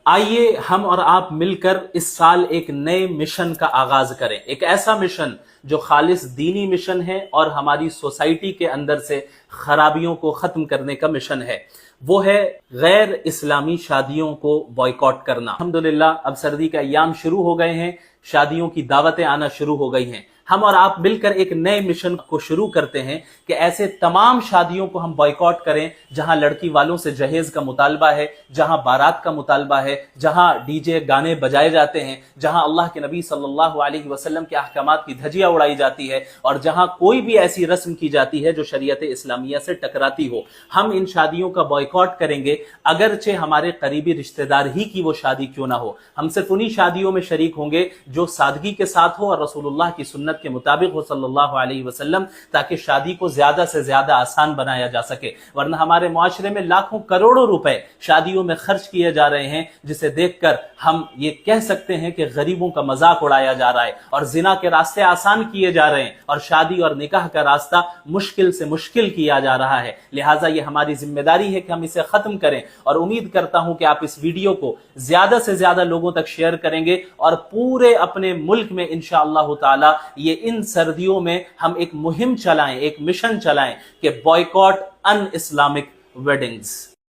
آئیے ہم اور آپ مل کر اس سال ایک نئے مشن کا آغاز کریں، ایک ایسا مشن جو خالص دینی مشن ہے اور ہماری سوسائٹی کے اندر سے خرابیوں کو ختم کرنے کا مشن ہے۔ وہ ہے غیر اسلامی شادیوں کو بائیکاٹ کرنا۔ الحمدللہ اب سردی کے ایام شروع ہو گئے ہیں، شادیوں کی دعوتیں آنا شروع ہو گئی ہیں۔ ہم اور آپ مل کر ایک نئے مشن کو شروع کرتے ہیں کہ ایسے تمام شادیوں کو ہم بائیکاٹ کریں جہاں لڑکی والوں سے جہیز کا مطالبہ ہے، جہاں بارات کا مطالبہ ہے، جہاں ڈی جے گانے بجائے جاتے ہیں، جہاں اللہ کے نبی صلی اللہ علیہ وسلم کے احکامات کی دھجیاں اڑائی جاتی ہے، اور جہاں کوئی بھی ایسی رسم کی جاتی ہے جو شریعت اسلامیہ سے ٹکراتی ہو۔ ہم ان شادیوں کا بائیکاٹ کریں گے، اگرچہ ہمارے قریبی رشتہ دار ہی کی وہ شادی کیوں نہ ہو۔ ہم صرف انہی شادیوں میں شریک ہوں گے جو سادگی کے ساتھ ہو اور رسول اللہ کی سنت کے مطابق ہو صلی اللہ علیہ وسلم، تاکہ شادی کو زیادہ سے زیادہ آسان بنایا جا سکے۔ ورنہ ہمارے معاشرے میں لاکھوں کروڑوں روپے شادیوں میں خرچ کیے جا رہے ہیں، جسے دیکھ کر ہم یہ کہہ سکتے ہیں کہ غریبوں کا مذاق اڑایا جا رہا ہے، اور زنا کے راستے آسان کیے جا رہے ہیں، اور شادی اور نکاح کا راستہ مشکل سے مشکل کیا جا رہا ہے۔ لہٰذا یہ ہماری ذمہ داری ہے کہ ہم اسے ختم کریں، اور امید کرتا ہوں کہ آپ اس ویڈیو کو زیادہ سے زیادہ لوگوں تک شیئر کریں گے، اور پورے اپنے ملک میں انشاءاللہ تعالی یہ ان سردیوں میں ہم ایک مہم چلائیں، ایک مشن چلائیں کہ بائیکاٹ ان اسلامک ویڈنگز۔